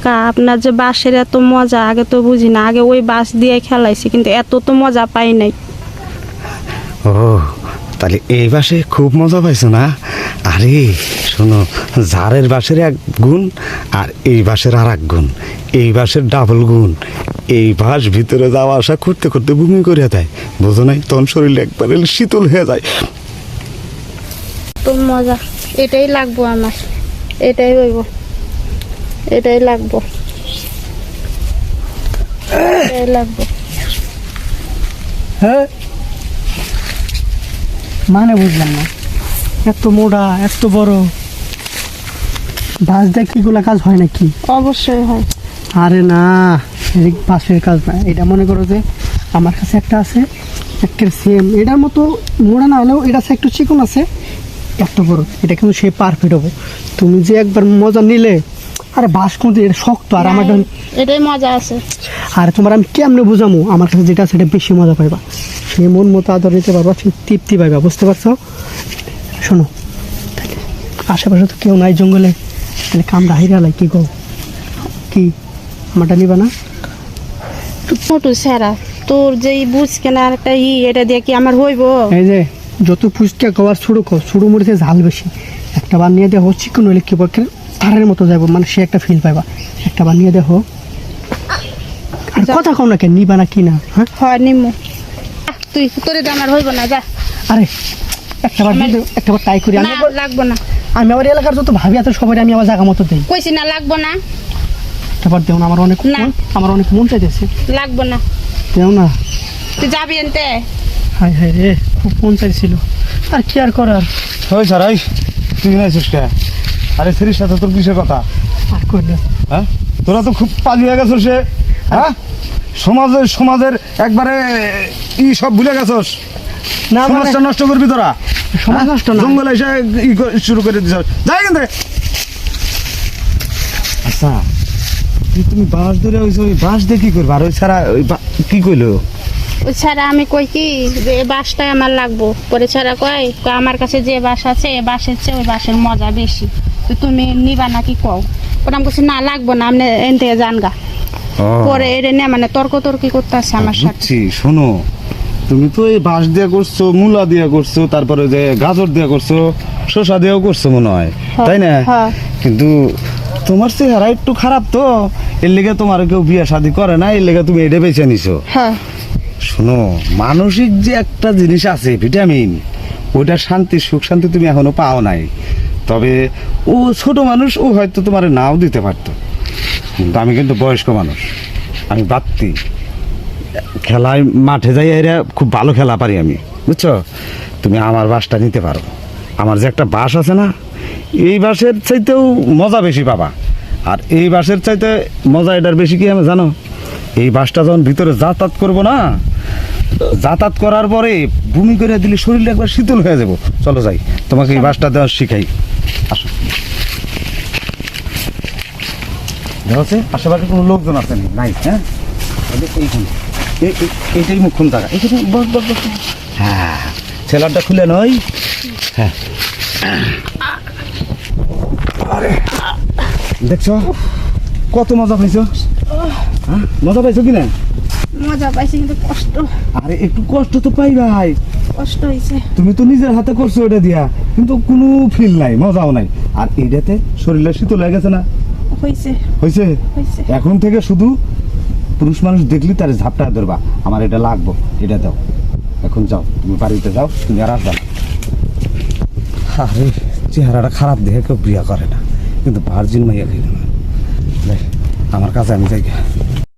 কাকা আপনার যে বাঁশের এত মজা আগে তো বুঝি না, আগে ওই বাঁশ দিয়ে খেলাইছি কিন্তু এত তো মজা পাই নাই। ও তাহলে এই বাসে খুব মজা পাইছো না? আরে শোনো, ঝাড়ের বাঁশের এক গুণ আর এই বাঁশের আর এক গুণ, এই বাঁশের ডাবল গুণ। এই বাঁশ ভিতরে যাওয়া আসা করতে করতে বমি করে দেয়, বোঝো নাই? তখন শরীর একবারে শীতল হয়ে যায়। তো মজা এটাই লাগবো আমার, এটাই হইব, এটাই লাগবো, এটাই লাগবো। হ্যাঁ মানে বুঝলাম না, এত মোটা এত বড় বাঁশ দিয়ে কিগুলা কাজ হয় নাকি? অবশ্যই হয়। আরে না, বাঁশের কাজ না এটা। মনে করো যে আমার কাছে একটা আছে একের সেম এটার মতো, মোড়া না হলেও এটা একটু চিকন আছে, এত বড়। এটা কিন্তু সে পারফেক্ট হবে। তুমি যে একবার মজা নিলে, আরে বাঁশ কিন্তু এটা শক্ত আর আমার এটাই মজা আছে। আর তোমার আমি কেমনে বুঝামো, আমার কাছে যেটা আছে এটা বেশি মজা পাইবা, সে মন মতো আদর নিতে পারবা, সে তৃপ্তি পাইবা, বুঝতে পারছো? শোনো, তাহলে আশেপাশে তো কেউ নাই জঙ্গলে, তাহলে কামড়া হাইরালাই কি গো, কি আমারটা নিবা না? মোটু স্যারা তোর যে বুঝ কেনা একটা এটা দিয়ে কি আমার হইব? এই যে যত ফুচকা খাওয়ার শুরু কর, শুরু মরেছে ঝাল বেশি, একটা বার নিয়ে দেখো চিকন হলে কি পক্ষে তারের মতো যাবো, মানে সে একটা ফিল পাইবা। একটা বার নিয়ে দেখো, আর কথা কও না কেন, নিবা না কি না? হ্যাঁ হয় নিমু, তুই তোর এটা আমার হইব না, যা। আরে একটা বার দিয়ে একটা বার ট্রাই করি। না লাগবো না, আমি আমার এলাকার যত ভাবি আছে সবাই আমি আমার জায়গা মতো দিই। কইছি না লাগবো না, একটা বার দেও না, আমার অনেক না। আমার অনেক মন চাইতেছে, লাগবো না, দেও না। তুই যাবি এনতে। হাই হাই রে, খুব মন চাইছিল, আর কি আর করার। ওই সারাই তুই নাইছিস কে? আরে সিরির সাথে তোর কিসের কথা? আর করলে হ্যাঁ, তোরা তো খুব পাজি হয়ে গেছিস রে। হ্যাঁ, সমাজের একবারে সব ভুলে গেছস। না মানে সমাজটা নষ্ট করবি তোরা, সমাজ নষ্ট না। জঙ্গলে এসে শুরু করে দিস। যাই কিন্তু। আচ্ছা তুমি বাঁশ ধরে ওই বাঁশ দিয়ে কি করবো? আর ওই ছাড়া কি কইলো? ওই ছাড়া আমি কই কি যে এই বাঁশটাই আমার লাগবো, পরে ছাড়া কয় আমার কাছে যে বাঁশ আছে এই বাঁশের চেয়ে ওই বাঁশের মজা বেশি, তো তুমি নিবা নাকি কও? পরে আমি বলছি না লাগবো না, আপনি এন থেকে যান গা। পরে এটা নিয়ে মানে তর্কি করতে আসছে আমার সাথে। বুঝছি, শোনো, তুমি তো এই বাঁশ দিয়ে করছো, মূলা দিয়ে করছো, তারপরে যে গাজর দিয়ে করছো, শসা দিয়েও করছো মনে হয়, তাই না? হ্যাঁ। কিন্তু তোমার চেহারা একটু খারাপ, তো এর লেগে তোমার কেউ বিয়ে শাদী করে না, এর লেগে তুমি এটা বেছে নিছো। হ্যাঁ শোনো, মানসিক যে একটা জিনিস আছে ভিটামিন, ওইটা শান্তি, সুখ শান্তি তুমি এখনো পাও নাই। তবে ও ছোট মানুষ, ও হয়তো তোমার নাও দিতে পারতো, কিন্তু আমি কিন্তু বয়স্ক মানুষ, আমি বাত্তি খেলায় মাঠে যাই, এরা খুব ভালো খেলা পারি আমি, বুঝছো? তুমি আমার বাসটা নিতে পারো। আমার যে একটা বাস আছে না, এই বাসের চাইতেও মজা বেশি পাবা। আর এই বাসের চাইতে মজা এটার বেশি কি আমি জানো? এই বাসটা যখন ভিতরে যাতায়াত করবো না, যাতায়াত করার পরে বমি করে দিলে শরীরটা একবার শীতল হয়ে যাবো। চলো যাই, তোমাকে এই বাসটা দেওয়া শিখাই। আসো, দেখা যাচ্ছে আশেপাশে কোনো লোকজন আছে নাই? হ্যাঁ, এইখানে এইটাই মুখ্যম জায়গা, এখানে বস বস বস। হ্যাঁ, ছেলারটা খুলে নয়। হ্যাঁ, আরে দেখছো কত মজা পাইছো? হ্যাঁ, মজা পাইছো কিনা? মজা পাইছি কিন্তু কষ্ট, আরে একটু কষ্ট তো পাই ভাই, কষ্ট হয়েছে। তুমি তো নিজের হাতে করছো এটা দিয়া, কিন্তু কোনো ফিল নাই, মজাও নাই। আর এইটাতে শরীরে শীতল হয়ে গেছে না? হয়েছে হয়েছে। হয়েছে। এখন থেকে শুধু পুরুষ মানুষ দেখলি তার ঝাপটা ধরবা, আমার এটা লাগবো, এটা দাও। এখন যাও, তুমি বাড়িতে যাও, তুমি আর আসবা না। আরে চেহারাটা খারাপ দেখে কেউ বিয়া করে না, কিন্তু ভার্জিন মাইয়া খেয়ে না। আমার কাছে আমি যাই।